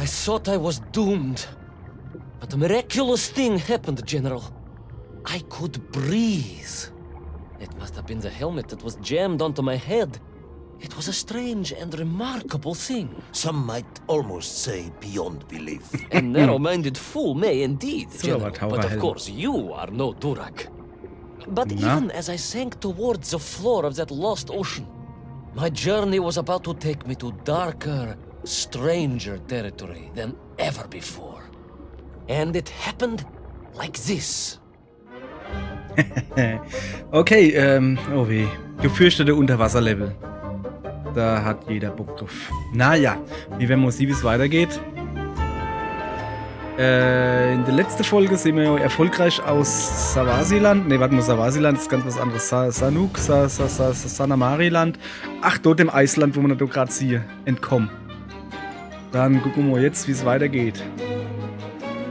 I thought I was doomed. But a miraculous thing happened, General. I could breathe. It must have been the helmet that was jammed onto my head. It was a strange and remarkable thing. Some might almost say beyond belief. A narrow-minded fool may indeed, So, General. aber But of Taucherhelm. course, you are no Durak. But Na? even as I sank towards the floor of that lost ocean, my journey was about to take me to darker, stranger territory than ever before. And it happened like this. Okay, oh weh. Gefürchtete Unterwasserlevel. Da hat jeder Bock drauf. Naja, wie werden wir sehen, wie es weitergeht. In der letzten Folge sind wir ja erfolgreich aus Savasiland. Ne, warte mal, Savasiland ist ganz was anderes. Sanuk, Sanamariland. Ach, dort im Eisland, wo wir da gerade sehen, entkommen. Dann gucken wir jetzt, wie es weitergeht.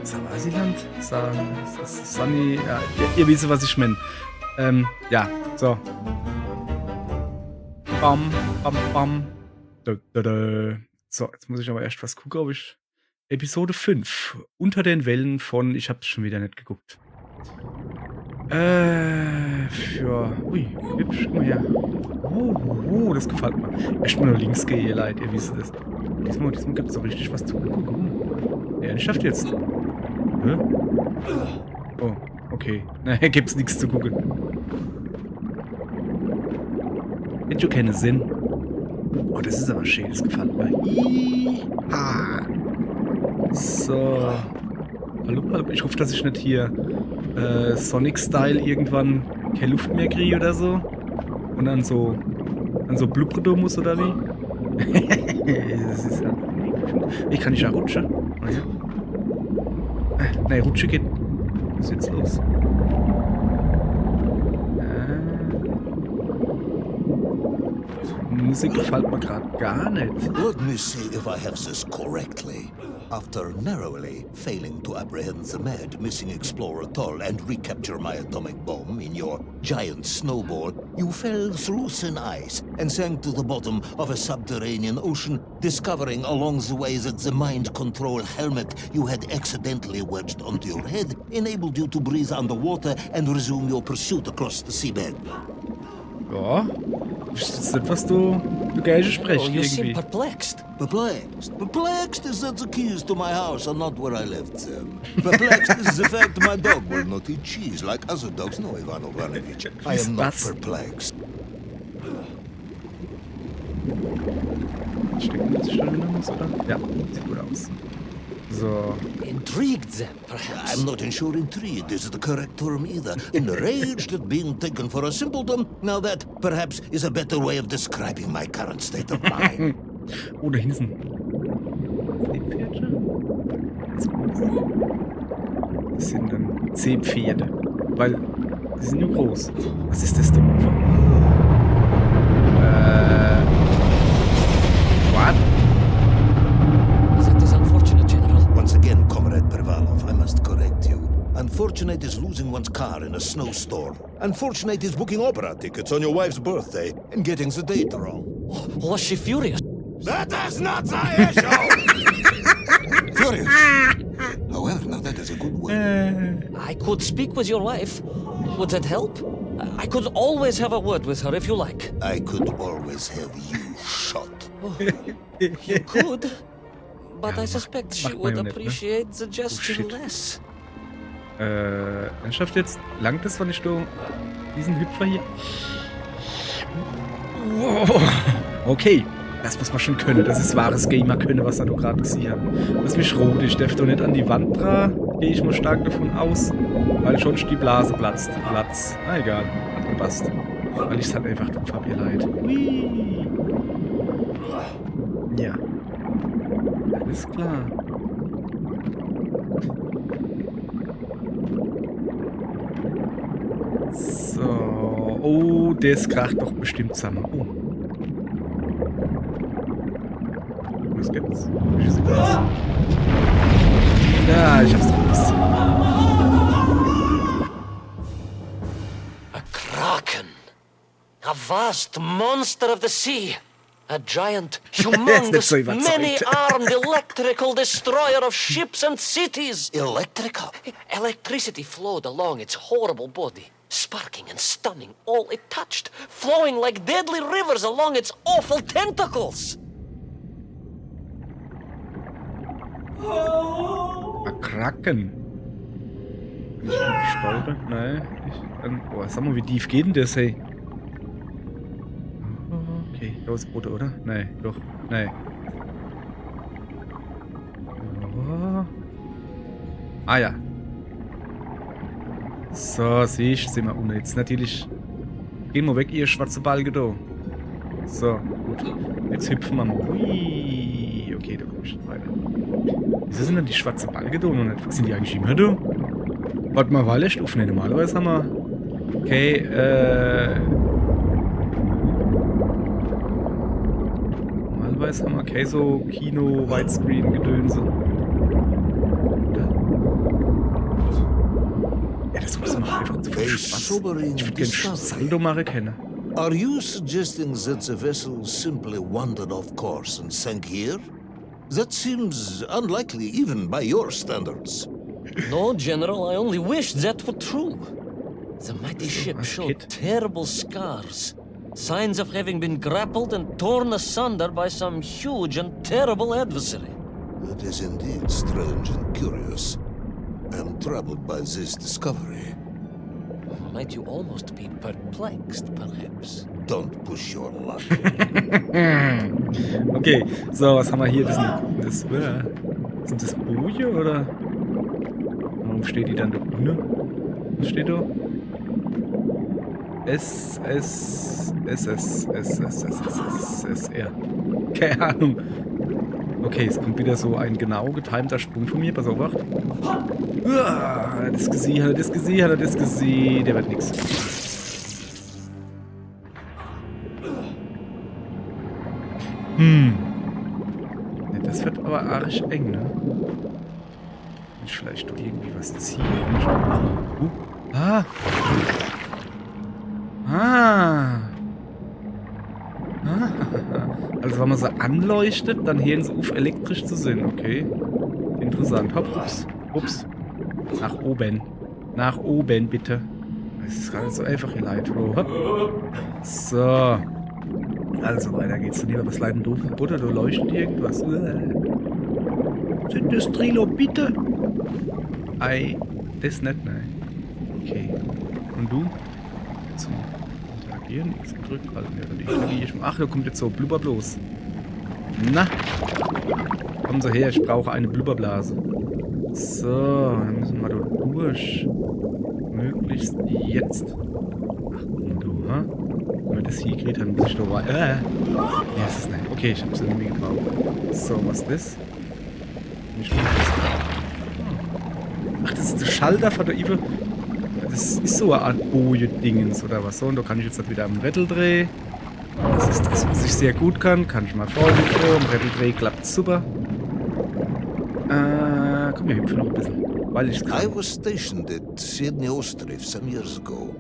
Savasiland? Sunny. Ja, ihr wisst, was ich meine. Ja, so. Bam, bam, bam. So, jetzt muss ich aber erst was gucken, ob ich. Episode 5. Unter den Wellen von. Ich hab's schon wieder nicht geguckt. Ja. Ui, hübsch, guck mal her. Das gefällt mir. Erstmal nur links gehen, ihr Leid, ihr wisst es. Diesmal gibt's doch richtig was zu gucken. Ja, ich schafft jetzt. Hä? Oh, okay. Naja, gibt's nichts zu gucken. Hätte schon keinen Sinn. Oh, das ist aber schön, das gefällt mir. Ah. So. Hallo. Ich hoffe, dass ich nicht hier Sonic-Style irgendwann keine Luft mehr kriege oder so. Und dann so blubbern muss oder wie? Das ist ja. Ich kann nicht ja rutschen. Naja. Nein, Rutsche geht. Was ist jetzt los? Musik gefällt mir gerade gar nicht. Let me see if I have this correctly. After narrowly failing to apprehend the mad missing explorer Toll and recapture my atomic bomb in your giant snowball, you fell through thin ice and sank to the bottom of a subterranean ocean, discovering along the way that the mind control helmet you had accidentally wedged onto your head enabled you to breathe underwater and resume your pursuit across the seabed. Ja. Das ist nicht, was du gerne sprichst, Oh, you seem irgendwie. perplexed. Perplexed? Perplexed is that the keys to my house are not where I left them. Perplexed is the fact my dog will not eat cheese like other dogs. No, Ivan Ivanovich. I am not Was? perplexed. Stecken wir sich da wieder muss, oder? Ja, sieht gut aus. So. Intrigued then, perhaps. I'm not sure intrigued is the correct term either. Enraged at being taken for a simpleton. Now that, perhaps, is a better way of describing my current state of mind. Oh, da hinten sind Seepferde? Das sind dann Seepferde. Weil, die sind ja groß. Was ist das denn? What? That is unfortunate, General. Once again, Comrade Pervalov, I must correct you. Unfortunate is losing one's car in a snowstorm. Unfortunate is booking opera tickets on your wife's birthday and getting the date wrong. Was she furious? That is not the issue! Furious. However, now that is a good word. I could speak with your wife. Would that help? I could always have a word with her if you like. I could always have you shot. You could. But I suspect she macht would Marionette, ne? appreciate the gesture shit. less. Dann schafft jetzt. Langt es, wenn ich da diesen Hüpfer hier. Wow. Okay. Das muss man schon können. Das ist wahres Gamer können, was er da gerade gesehen hat. Das ist mich rot. Ich darf doch nicht an die Wand dran. Gehe ich mal stark davon aus. Weil schon die Blase platzt. Na egal. Hat gepasst. Weil ich es halt einfach drauf hab, ihr Leid. Hui. Ja. Alles klar. So. Oh, das kracht doch bestimmt zusammen. Oh. Was gibt's? Wie sieht das aus? Ja, ich hab's doch gewusst. A kraken. A vast monster of the sea. A giant, nicht humongous, so überzeugt. many-armed electrical destroyer of ships and cities. Electrical? Electricity flowed along its horrible body, sparking and stunning all it touched, flowing like deadly rivers along its awful tentacles. Kraken. Kann ich nicht steuern? Nein. Boah, sag mal, wie tief geht denn das, hey? Okay, da ist Boot, oder? Nein, doch. Nein. Oh. Ah ja. So, sehe ich, sind wir unten. Jetzt natürlich. Gehen wir weg, ihr schwarze Balge da. So, gut. Jetzt hüpfen wir mal. Hui. Okay, da komme ich nicht weiter. Wieso sind denn die schwarzen Balge da noch nicht? Sind die eigentlich immer da? Warte mal, war Licht auf? Ne, normalerweise haben wir. Okay, normalerweise haben wir okay, so Kino, Widescreen, Gedönse. Ja, das muss man einfach zu viel Spaß. Ich würde gerne Saldo machen können. Are you suggesting that the vessel simply wandered off course and sank here? That seems unlikely even by your standards. No, General, I only wish that were true. The mighty ship as showed kid. terrible scars, signs of having been grappled and torn asunder by some huge and terrible adversary. It is indeed strange and curious. I am troubled by this discovery. Might you almost be perplexed, perhaps? Don't push your luck. Okay, so, was haben wir hier? Sind das Boje oder? Warum steht die dann da unten? Was steht da? SR. Keine Ahnung. Okay, es kommt wieder so ein genau getimter Sprung von mir. Pass auf, wacht. Hat er das gesehen? Der wird nix. Ne, das wird aber arg eng, ne? Kann ich vielleicht doch irgendwie was ziehen? Also wenn man sie anleuchtet, dann hören sie auf, elektrisch zu sein. Okay. Interessant. Hopp, ups. Nach oben, bitte. Das ist gar nicht so einfach hier, Leute. Hopp. So. Also, weiter geht's. Dann hier was leiden doof. Butter, du leuchtet irgendwas. Sind das Trilo, bitte? Ei, das nicht, nein. Okay. Und du? Zum Interagieren, X gedrückt, halten wir die Energie. Ach, da kommt jetzt so Blubber bloß. Na? Kommen Sie her, ich brauche eine Blubberblase. So, dann müssen wir da durch. Möglichst jetzt. Ach, du, ha? Wenn man das hier kriegt, dann muss ich da rein. Ja, das ist nicht. Okay, ich hab's irgendwie gebraucht. So, was ist das? Nicht gut. Ach, das ist der Schalter von der Ive. Das ist so eine Art Boje-Dingens oder was so. Und da kann ich jetzt wieder am Rädel drehen. Das ist das, was ich sehr gut kann. Kann ich mal vorne vor. Am Rädel drehen klappt super. Komm, wir hüpfen noch ein bisschen. Weil ich I was stationed at Sydney Ostrov some years ago.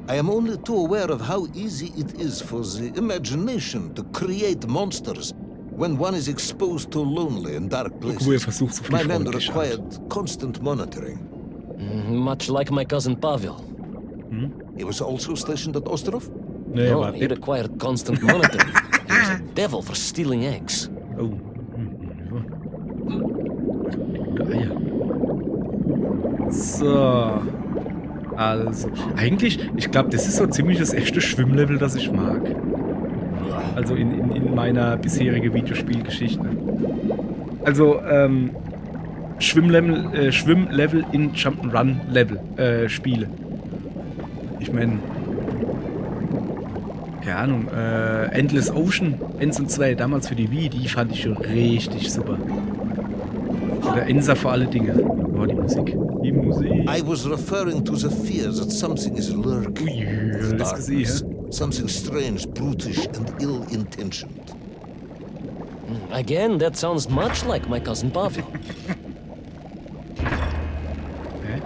I am only too aware of how easy it is for the imagination to create monsters when one is exposed to lonely and dark wo er places. versucht, so viel My men freundlich required constant monitoring. Much like my cousin Pavel. He was also stationed at Ostrov? Nee, No, war he required constant monitoring. He was a devil for stealing eggs. Oh. Gute Eier. So. Also, eigentlich, ich glaube, das ist so ziemlich das erste Schwimmlevel, das ich mag. Also in meiner bisherigen Videospielgeschichte. Also, Schwimmlevel in Jump'n'Run-Level, Spiele. Ich meine, keine Ahnung, Endless Ocean 1 und 2, damals für die Wii, die fand ich schon richtig super. Oder Ensa vor alle Dinge. Oh, die Musik. Die Musik. I was referring to the fear that something is lurking Ui, in the das gesehen, darkness. hä? Something strange, brutish, and ill-intentioned. Again, that sounds much like my cousin Pavel. Hä?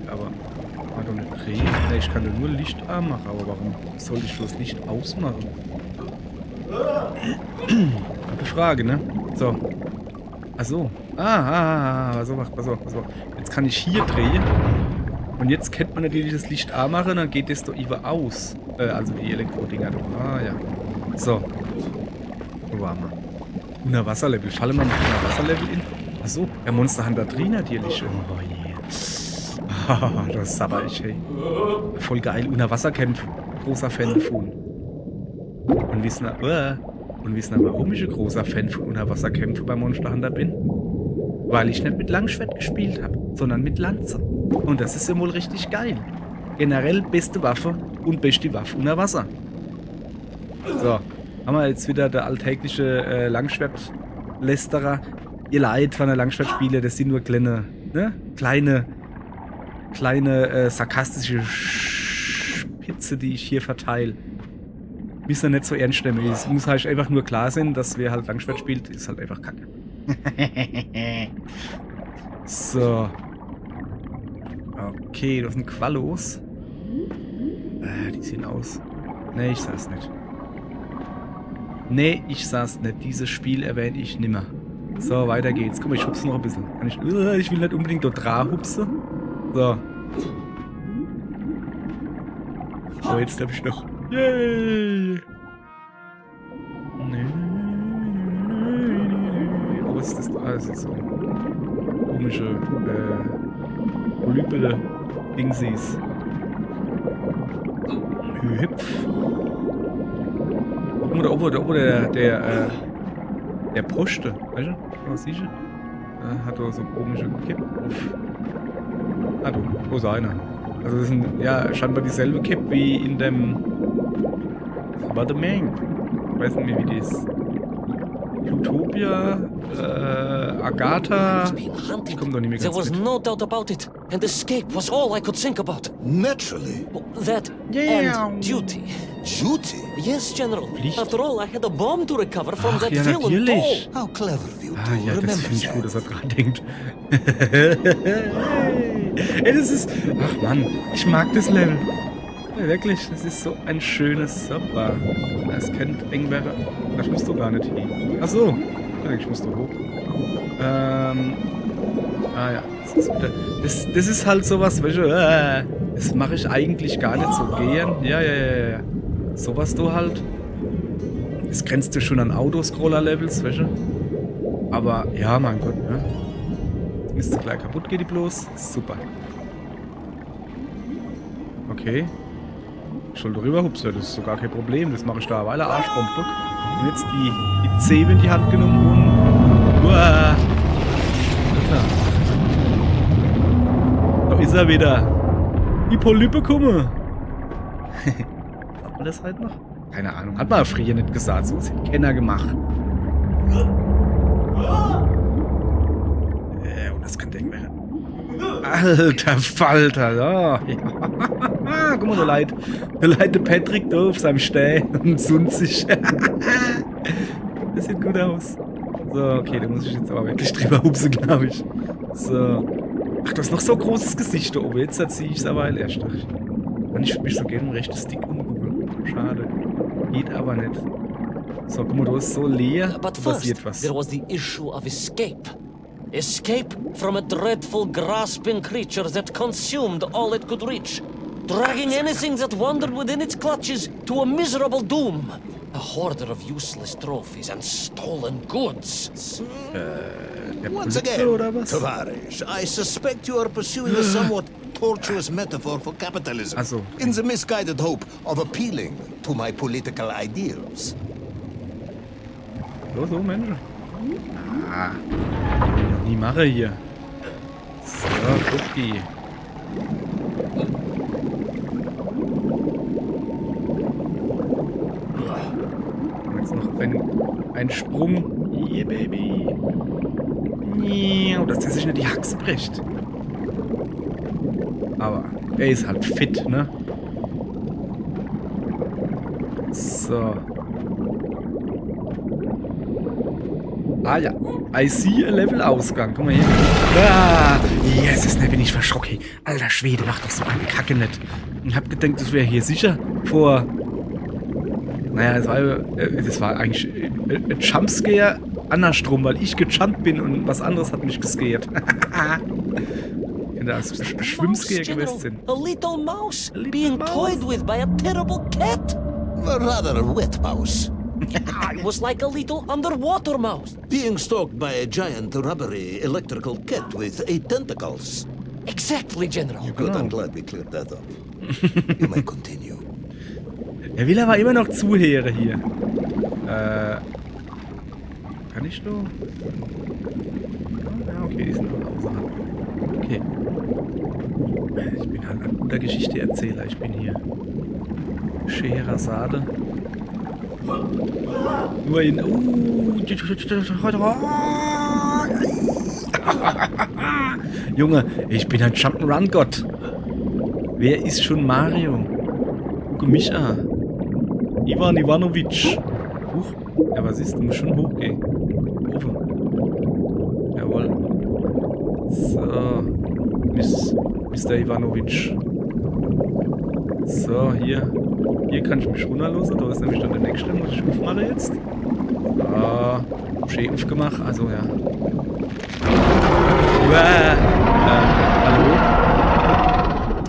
Aber, war doch nicht drehen? Ich kann ja nur Licht anmachen, aber warum soll ich das Licht ausmachen? Gute Frage, ne? So. Ach so. Pass auf. Jetzt kann ich hier drehen. Und jetzt kennt man natürlich das Licht anmachen, dann geht das doch über aus. Also die Elektro-Dinger. Ja. So. Wo waren wir? Unterwasserlevel. Falle mal mit Unterwasserlevel in. Ach so. Der Monster Hunter drin natürlich. Oh je. Das ist aber ich, hey. Voll geil. Unterwasserkämpfe. Großer Fan davon. Und wissen warum ich ein großer Fan von Unterwasserkämpfen bei Monster Hunter bin? Weil ich nicht mit Langschwert gespielt habe, sondern mit Lanze. Und das ist ja wohl richtig geil. Generell beste Waffe und beste Waffe unter Wasser. So, haben wir jetzt wieder der alltägliche Langschwert-Lästerer. Ihr Leid von der Langschwertspieler, das sind nur kleine sarkastische Spitze, die ich hier verteile. Ist ja nicht so ernst nehmen. Es muss halt einfach nur klar sein, dass wer halt Langschwert spielt, ist halt einfach kacke. So. Okay, das sind Quallos. Die sehen aus. Nee, ich sag's nicht. Dieses Spiel erwähne ich nimmer. So, weiter geht's. Guck mal, ich hupse noch ein bisschen. Ich will nicht unbedingt dort dran hupsen. So. Oh, jetzt hab ich noch. Yay! Oh, was ist das da? Das ist so komische Polypele-Dingsies. Hüpf. Guck mal, da oben der Poste. Weißt du? Was siehst du? Hat doch so komische Kipp auf. Wo ist einer? Also das sind ja scheinbar dieselbe Kipp wie in dem What the Man. Ich weiß nicht mehr, wie die ist. Plutopia, Agatha. Ich komme doch nicht mehr There ganz was mit. no doubt about it, and escape was all I could think about. Naturally. That Yeah. and duty. Duty? Yes, General. Pflicht? After all, I had a bomb to recover from Ach that ja, villain natürlich. Paul. How clever of you to Ja, das remember finde ich gut, dass er that. dran denkt. Ey, das ist... Ach Mann, ich mag das Level. Ja, wirklich, das ist so ein schönes Super. Es kennt Engwerder. Das musst du gar nicht hin. Ach so. Ich muss da hoch. Ja. Das ist halt sowas, weißt du, das mache ich eigentlich gar nicht so gern. Ja. Sowas du halt. Das grenzt ja schon an Autoscroller-Levels, weißt du. Aber, ja, mein Gott, ne? Jetzt müsste gleich kaputt gehen, die bloß. Super. Okay. Ich soll darüber hupsen, das ist so gar kein Problem. Das mache ich da, weil er Arschbombe. Und jetzt die Zähne in die Hand genommen und... Uah. Alter. Da ist er wieder. Die Polype komme. Hat man das halt noch? Keine Ahnung. Hat man früher nicht gesagt. So ist ein Kenner gemacht. Und das kann denken werden. Alter Falter. Ja. Guck mal, der Leute Patrick da auf seinem Steh und sunzt sich. Das sieht gut aus. So, okay, da muss ich jetzt aber wirklich drüber hupsen, glaube ich. So. Ach, du hast noch so ein großes Gesicht da oben. Jetzt erziehe ich es aber erst. Und ich würde mich so gerne im rechten Stick umgucken. Schade. Geht aber nicht. So, guck mal, du bist so leer. But Passiert first, was. there was the issue of escape. Escape from a dreadful, grasping creature that consumed all it could reach, dragging anything that wandered within its clutches to a miserable doom. A hoarder of useless trophies and stolen goods. Der Once Polype again, oder was? Tavarish, I suspect you are pursuing a somewhat tortuous metaphor for capitalism Also. in the misguided hope of appealing to my political ideals. So, Mensch. Ich will noch nie mache hier. So, Cookie. Jetzt noch ein Sprung. Yeah, baby. Dass der sich nicht die Haxe bricht. Aber er ist halt fit, ne? So. Ah ja. I see a Level-Ausgang. Guck mal hier. Ah, yes, bin ich verschrocken. Alter Schwede, mach doch so eine Kacke nicht. Ich hab gedacht, das wäre hier sicher vor... Naja, das war eigentlich ein Jumpscare andersrum, weil ich gejumpt bin und was anderes hat mich gescared. Könnte als Schwimmscare gewesen sein. A little mouse being toyed with by a terrible cat. A rather wet mouse. I was like a little underwater mouse. Being stalked by a giant rubbery electrical cat with 8 tentacles. Exactly, General. Good, I'm glad we cleared that up. You may continue. Er will aber immer noch zuhören hier. Kann ich nur? Ja, okay, die sind noch außerhalb. Okay. Ich bin halt ein guter Geschichteerzähler. Ich bin hier Scheherazade. Nur in... Junge, ich bin ein Jump'n'Run-Gott. Wer ist schon Mario? Gucke mich an. Ivan Ivanovic. Huch. Ja, was ist? Du musst schon hochgehen. Oben. Jawohl. So. Mr. Ivanovic. So, hier. Hier kann ich mich runterlosen. Da ist nämlich dann der nächste. Muss ich aufmachen jetzt. Schön aufgemacht. Also, ja. Hallo?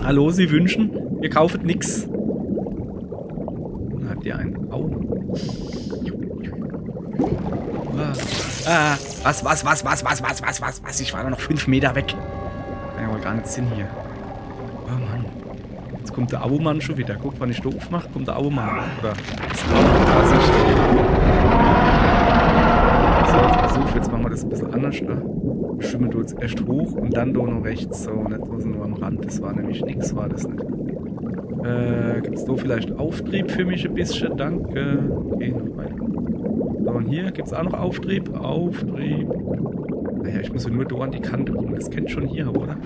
Hallo, Sie wünschen? Ihr kauft nix. Habt ihr einen? Au. Was? Ich war noch 5 Meter weg. Kann ja wohl gar nicht Sinn hier. Oh Mann. Jetzt kommt der Abo-Mann schon wieder. Guck, wann ich da aufmache, kommt der Abo-Mann. Oder ist so, jetzt machen wir das ein bisschen anders da. Schwimmen du jetzt erst hoch und dann da noch rechts. So, nicht so nur am Rand. Das war nämlich nichts, war das nicht. Gibt es da vielleicht Auftrieb für mich ein bisschen? Danke. Okay, noch weiter. So, und hier gibt es auch noch Auftrieb. Naja, ich muss ja nur da an die Kante gucken. Das kennt schon hier, oder?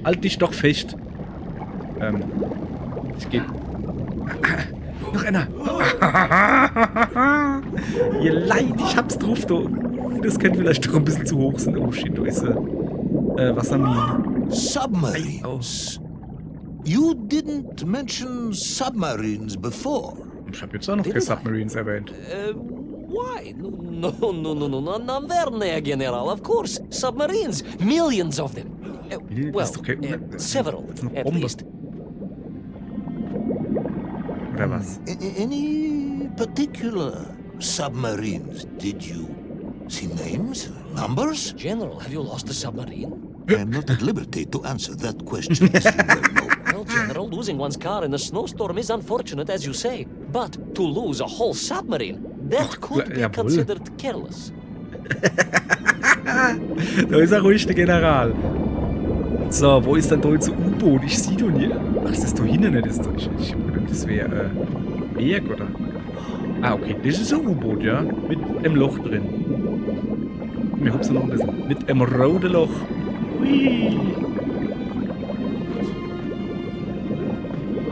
Halt dich doch fest. Ich geh... Noch einer. Ihr Leid, ich hab's drauf, da. Das könnte vielleicht doch ein bisschen zu hoch sein. Oh shit, da ist Wassermine. Submarines. You didn't mention submarines before. Ich hab jetzt auch noch keine Submarines erwähnt. Why? No, non verne, General. Of course, submarines. Millions of them. Well, several, at least. Oder was? Any particular submarines? Did you see names? Numbers? General, have you lost a submarine? I am not at liberty to answer that question, as you well know. Well, General, losing one's car in a snowstorm is unfortunate, as you say. But to lose a whole submarine, that could be considered careless. Da ist er ruhig, der General. So, wo ist denn da jetzt ein U-Boot? Ich sehe doch nie. Ach, das ist doch hinten nicht. Das wäre Berg, oder? Ah, okay. Das ist ein U-Boot, ja? Mit einem Loch drin. Wir hupsen noch ein bisschen. Mit einem roten Loch. Hui.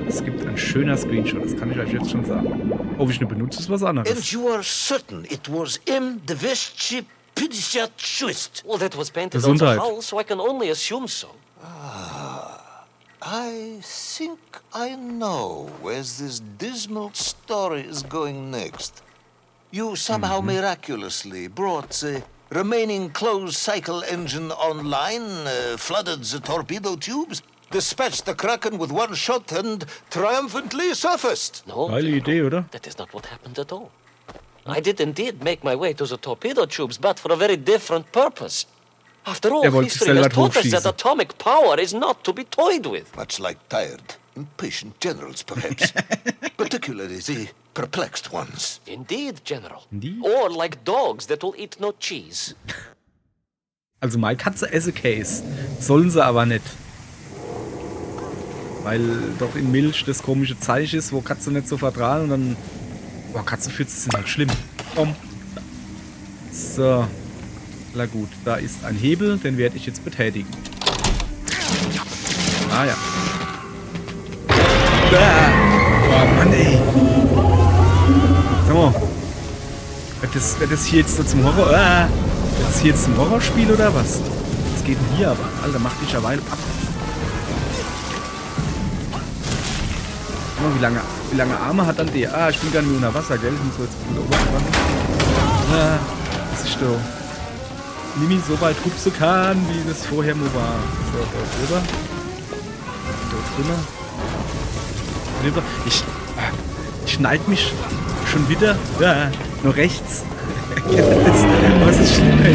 Es gibt ein schöner Screenshot, das kann ich euch jetzt schon sagen. Ob ich ihn benutze, ist was anderes. And you are certain it was M. Dveshchi Pidichatschust? Well, that was painted on the hull, so I can only assume so. I think I know where this dismal story is going next. You somehow miraculously brought the remaining closed cycle engine online, flooded the torpedo tubes, dispatched the Kraken with one shot, and triumphantly surfaced. No, geile Idee, oder? That is not what happened at all. I did indeed make my way to the torpedo tubes, but for a very different purpose. After all, history has taught us that atomic power is not to be toyed with. Much like tired, impatient generals, perhaps. Particularly the perplexed ones. Indeed, General. Indeed? Or like dogs that will eat no cheese. Also meine Katze esse Käse. Sollen sie aber nicht. Weil doch in Milch das komische Zeichen ist, wo Katzen nicht so vertragen und dann... Boah, Katzenfüße sind halt schlimm. Komm. So. Na gut, da ist ein Hebel, den werde ich jetzt betätigen. Ah ja. Boah, Mann ey. So. Wird das hier jetzt so zum Horror... wird das hier jetzt zum Horrorspiel oder was? Was geht denn hier aber? Alter, mach dich ja Weile ab. Guck mal, wie lange Arme hat dann der? Ah, ich bin gar nicht unter Wasser, gell? Ich muss so jetzt ein bisschen Oberwasser. Ah, das ist doch... Nimm ihn so weit hupsen kann, wie das vorher nur war. So, da drüber. Da drüber. Ich schneid mich schon wieder. Ja, nur rechts. Was ist schlimm, ey?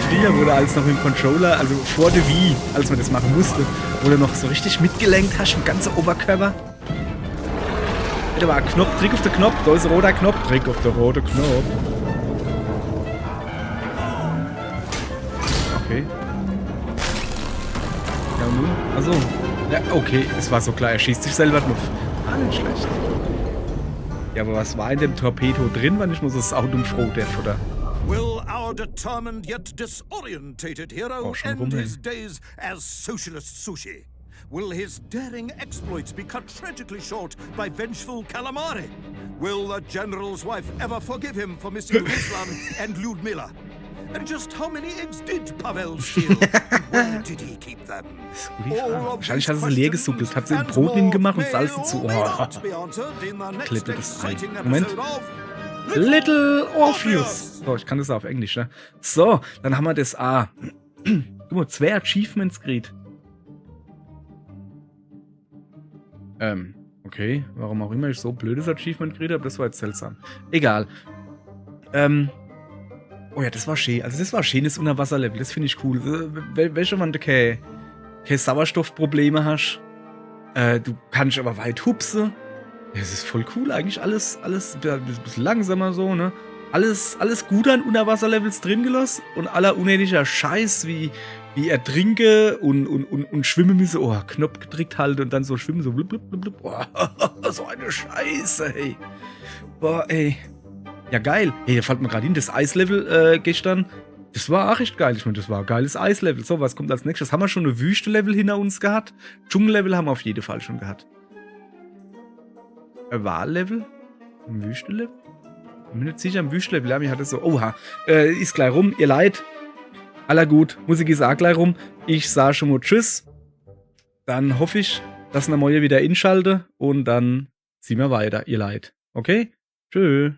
Früher wurde alles noch im Controller, also vor der Wii, als man das machen musste, wo du noch so richtig mitgelenkt hast, im ganzen Oberkörper. Da war ein Knopf, Trick auf den Knopf, da ist ein roter Knopf, Trick auf den roten Knopf. Okay. Ja, nun? Achso. Ja, okay, es war so klar, er schießt sich selber drauf. Ah, nicht schlecht. Ja, aber was war in dem Torpedo drin, wenn ich muss das Auto froh der oder? Will our determined yet disorientated hero end his days as socialist sushi? Will his daring exploits be cut tragically short by vengeful calamari? Will the general's wife ever forgive him for missing Ruslan and Lyudmila? And just how many eggs did Pavel steal? Where did he keep them? Wahrscheinlich hat sie leer gesuckelt, hat sie ein Brot hingemacht und Salz dazu. Oh. Klippe das ein. Moment. Little Orpheus. So, ich kann das auf Englisch, ne? So, dann haben wir das A. Guck mal, 2 Achievements gekriegt. Okay. Warum auch immer ich so ein blödes Achievement gekriegt habe, das war jetzt seltsam. Egal. Oh ja, das war schön. Also das war ein schönes Unterwasserlevel. Das finde ich cool. Welche, wenn du keine Sauerstoffprobleme hast. Du kannst aber weit hupsen. Das ist voll cool. Eigentlich alles ein bisschen langsamer so, ne? Alles gut an Unterwasserlevels drin gelassen. Und aller unnötiger Scheiß wie ertrinke und schwimmen müssen. Oh, Knopf gedrückt halt und dann so schwimmen, so blub, blub, blub, blub. Oh, so eine Scheiße, ey. Boah, ey. Ja, geil. Hey, da fällt mir gerade hin, das Eislevel gestern, das war auch echt geil. Ich meine, das war ein geiles Eislevel. So, was kommt als nächstes? Haben wir schon eine Wüste-Level hinter uns gehabt? Dschungel-Level haben wir auf jeden Fall schon gehabt. Ein Wahl-Level? Ein Wüste-Level? Ich bin nicht sicher, ein Wüste-Level. Ja, mir hat das so, oha, ist gleich rum, ihr Leid. Aller gut, Musik ist auch gleich rum. Ich sage schon mal Tschüss. Dann hoffe ich, dass wir morgen wieder inschalte und dann ziehen wir weiter, ihr Leid. Okay? Tschüss.